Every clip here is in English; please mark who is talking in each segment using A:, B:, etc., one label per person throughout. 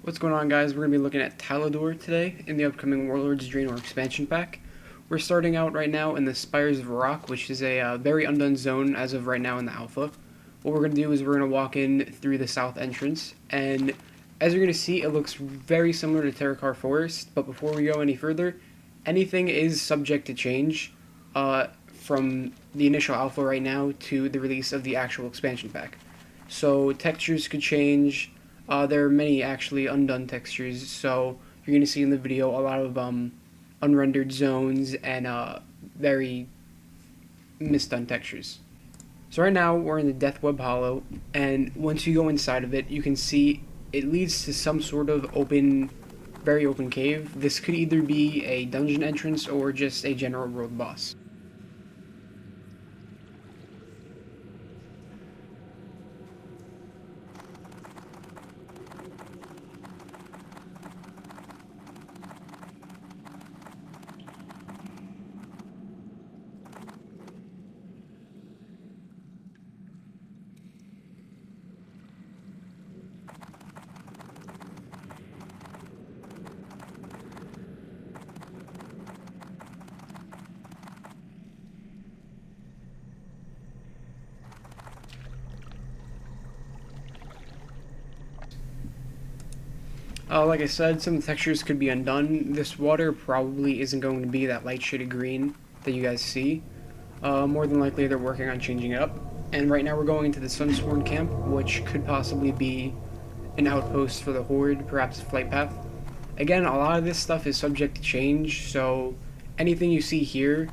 A: What's going on, guys? We're going to be looking at Talador today in the upcoming Warlords Draenor expansion pack. We're starting out right now in the Spires of Rock, which is a very undone zone as of right now in the alpha. What we're going to do is we're going to walk in through the south entrance, and as you're going to see, it looks very similar to Terracar Forest, but before we go any further, anything is subject to change from the initial alpha right now to the release of the actual expansion pack. So textures could change. There are many actually undone textures, so you're going to see in the video a lot of unrendered zones and very misdone textures. So right now we're in the Deathweb Hollow, and once you go inside of it, you can see it leads to some sort of open, very open cave. This could either be a dungeon entrance or just a general world boss. Like I said, some textures could be undone. This water probably isn't going to be that light shaded green that you guys see. More than likely they're working on changing it up. And right now we're going into the Sunsworn camp, which could possibly be an outpost for the Horde, perhaps a flight path. Again, a lot of this stuff is subject to change, so anything you see here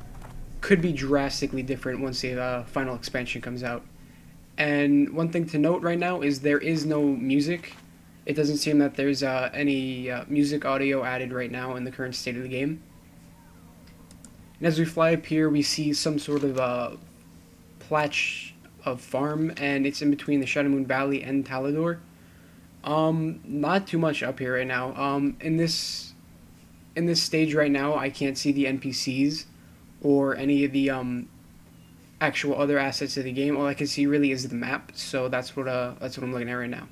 A: could be drastically different once the final expansion comes out. And one thing to note right now is there is no music. It doesn't seem that there's any music audio added right now in the current state of the game. And as we fly up here, we see some sort of patch of farm, and it's in between the Shadowmoon Valley and Talador. Not too much up here right now. In this stage right now, I can't see the NPCs or any of the actual other assets of the game. All I can see really is the map, so that's what I'm looking at right now.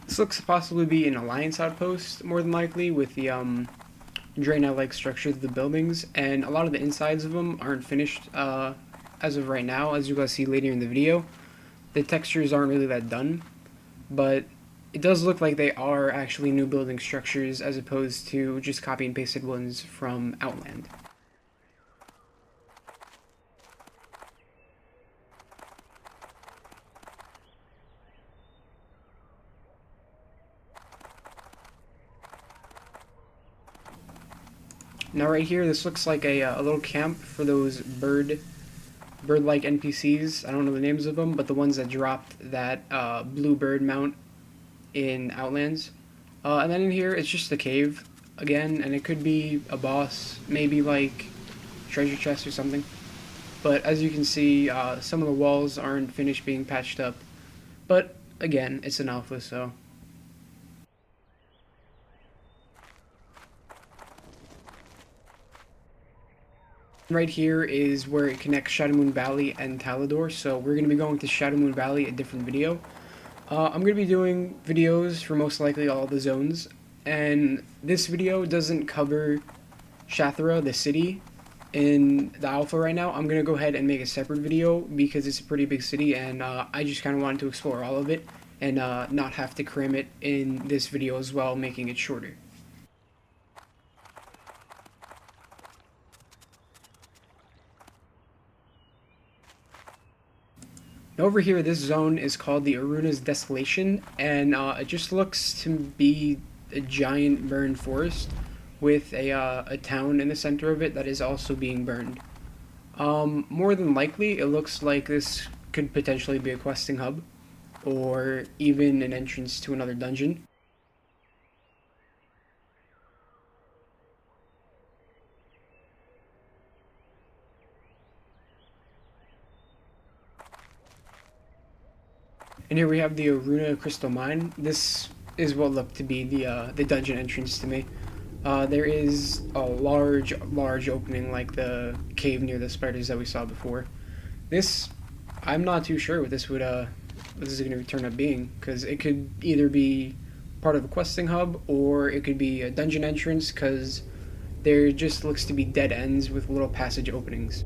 A: This looks to possibly be an Alliance outpost, more than likely, with the Draenor-like structure of the buildings, and a lot of the insides of them aren't finished as of right now, as you guys see later in the video. The textures aren't really that done, but it does look like they are actually new building structures as opposed to just copy and pasted ones from Outland. Now right here, this looks like a little camp for those bird-like NPCs. I don't know the names of them, but the ones that dropped that blue bird mount in Outlands. And then in here, it's just a cave again, and it could be a boss, maybe like treasure chest or something. But as you can see, some of the walls aren't finished being patched up. But again, it's an alpha, so. Right here is where it connects Shadowmoon Valley and Talador, so we're going to be going to Shadowmoon Valley, a different video. I'm going to be doing videos for most likely all the zones, and this video doesn't cover Shathra, the city, in the alpha right now. I'm going to go ahead and make a separate video because it's a pretty big city, and I just kind of wanted to explore all of it and not have to cram it in this video as well, making it shorter. Over here, this zone is called the Aruna's Desolation, and it just looks to be a giant burned forest with a town in the center of it that is also being burned. More than likely, it looks like this could potentially be a questing hub, or even an entrance to another dungeon. And here we have the Aruna Crystal Mine. This is what looked to be the dungeon entrance to me. There is a large opening like the cave near the spiders that we saw before. This, I'm not too sure what this would what this is going to turn up being, because it could either be part of a questing hub or it could be a dungeon entrance, because there just looks to be dead ends with little passage openings.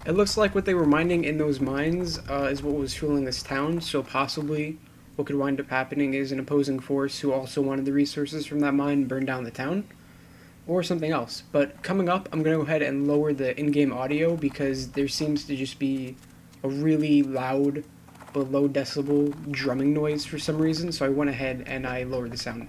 A: It looks like what they were mining in those mines is what was fueling this town, so possibly what could wind up happening is an opposing force who also wanted the resources from that mine burn down the town, or something else. But coming up, I'm going to go ahead and lower the in-game audio because there seems to just be a really loud but low decibel drumming noise for some reason, so I went ahead and I lowered the sound.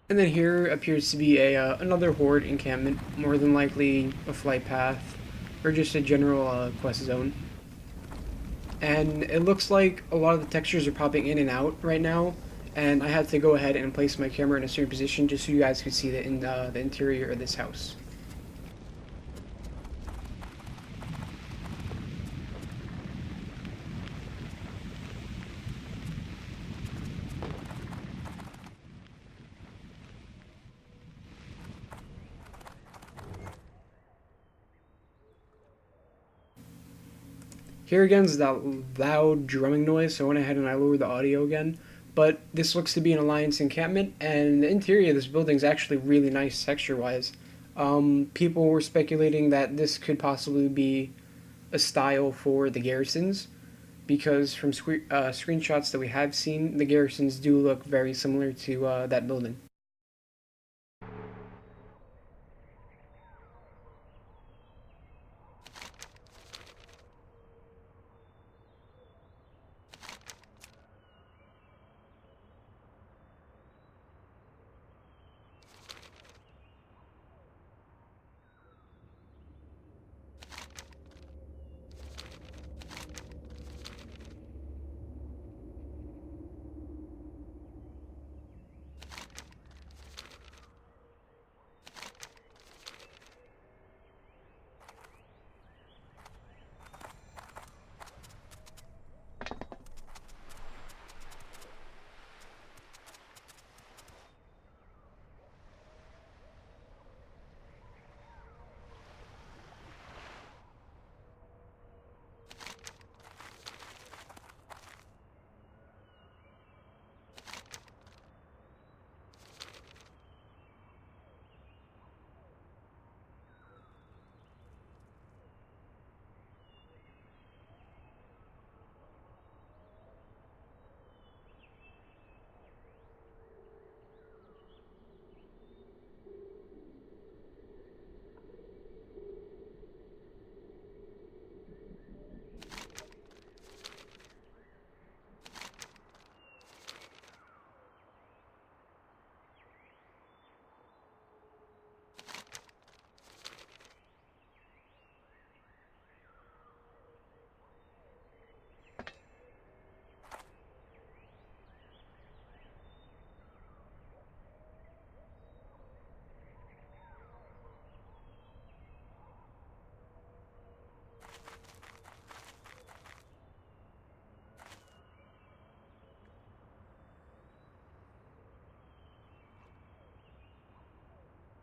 A: And then here appears to be a another horde encampment, more than likely a flight path, or just a general quest zone. And it looks like a lot of the textures are popping in and out right now, and I had to go ahead and place my camera in a certain position just so you guys could see the interior of this house. Here again is that loud drumming noise, so I went ahead and I lowered the audio again. But this looks to be an Alliance encampment, and the interior of this building is actually really nice texture-wise. People were speculating that this could possibly be a style for the garrisons, because from screenshots that we have seen, the garrisons do look very similar to that building.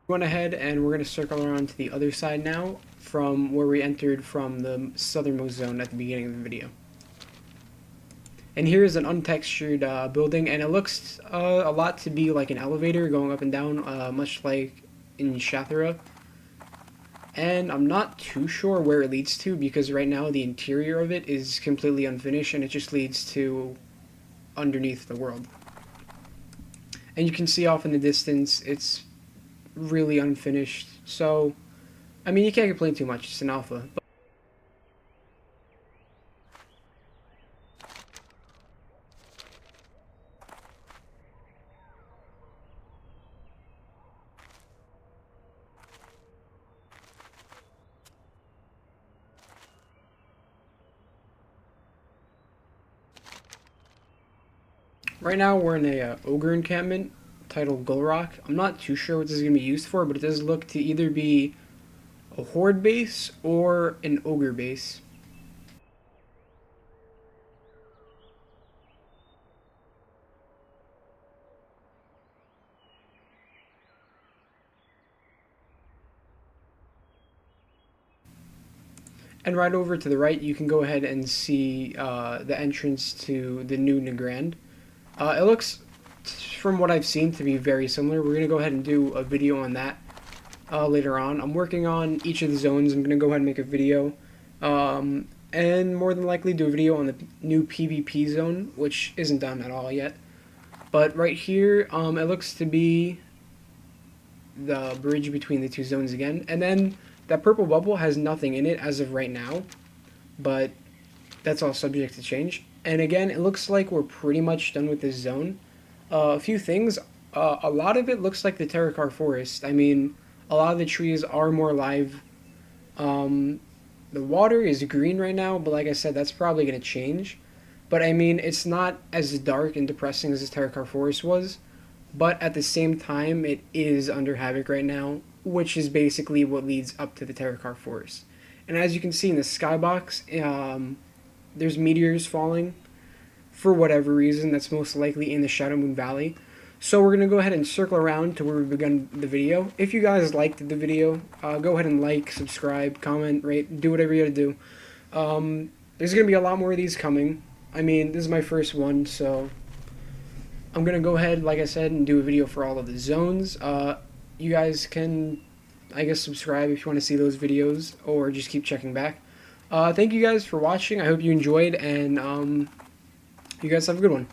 A: Went ahead and we're going to circle around to the other side now from where we entered from the southernmost zone at the beginning of the video. And here is an untextured building, and it looks a lot to be like an elevator going up and down, much like in Shathra. And I'm not too sure where it leads to, because right now the interior of it is completely unfinished, and it just leads to underneath the world. And you can see off in the distance, it's really unfinished. So, I mean, you can't complain too much, it's an alpha. Right now we're in a ogre encampment titled Gulrock. I'm not too sure what this is going to be used for, but it does look to either be a horde base or an ogre base. And right over to the right, you can go ahead and see the entrance to the new Nagrand. It looks, from what I've seen, to be very similar. We're going to go ahead and do a video on that later on. I'm working on each of the zones. I'm going to go ahead and make a video. And more than likely do a video on the new PvP zone, which isn't done at all yet. But right here, it looks to be the bridge between the two zones again. And then that purple bubble has nothing in it as of right now, but that's all subject to change. And again, it looks like we're pretty much done with this zone. A few things. A lot of it looks like the Terracar Forest. I mean, a lot of the trees are more alive. The water is green right now, but like I said, that's probably going to change. But I mean, it's not as dark and depressing as the Terracar Forest was. But at the same time, it is under Havoc right now, which is basically what leads up to the Terracar Forest. And as you can see in the skybox, there's meteors falling for whatever reason. That's most likely in the Shadow Moon Valley. So we're going to go ahead and circle around to where we begun the video. If you guys liked the video, go ahead and like, subscribe, comment, rate, do whatever you gotta do. There's going to be a lot more of these coming. I mean, this is my first one, so I'm going to go ahead, like I said, and do a video for all of the zones. You guys can, I guess, subscribe if you want to see those videos, or just keep checking back. Thank you guys for watching. I hope you enjoyed, and you guys have a good one.